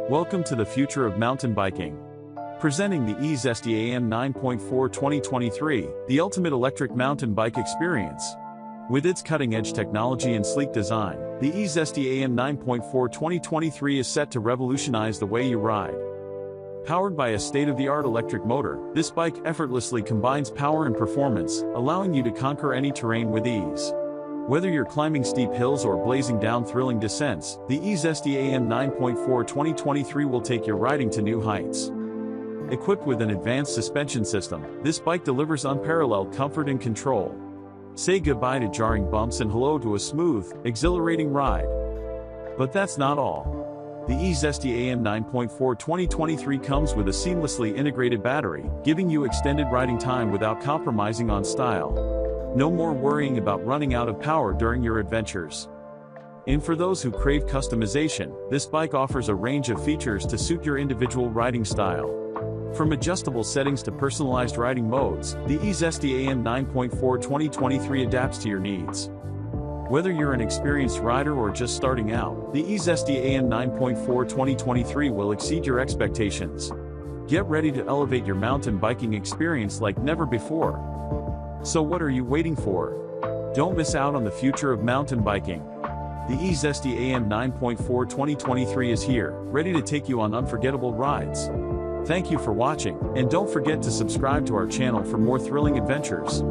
Welcome to the future of mountain biking. Presenting the E-Zesty AM 9.4 2023, the ultimate electric mountain bike experience. With its cutting-edge technology and sleek design, the E-Zesty AM 9.4 2023 is set to revolutionize the way you ride. Powered by a state-of-the-art electric motor, this bike effortlessly combines power and performance, allowing you to conquer any terrain with ease. Whether you're climbing steep hills or blazing down thrilling descents, the E-Zesty AM 9.4 2023 will take your riding to new heights. Equipped with an advanced suspension system, this bike delivers unparalleled comfort and control. Say goodbye to jarring bumps and hello to a smooth, exhilarating ride. But that's not all. The E-Zesty AM 9.4 2023 comes with a seamlessly integrated battery, giving you extended riding time without compromising on style. No more worrying about running out of power during your adventures. And for those who crave customization, this bike offers a range of features to suit your individual riding style. From adjustable settings to personalized riding modes, the E-Zesty AM 9.4 2023 adapts to your needs. Whether you're an experienced rider or just starting out, the E-Zesty AM 9.4 2023 will exceed your expectations. Get ready to elevate your mountain biking experience like never before. So what are you waiting for? Don't miss out on the future of mountain biking. The E-Zesty AM 9.4 2023 is here, ready to take you on unforgettable rides. Thank you for watching, and don't forget to subscribe to our channel for more thrilling adventures.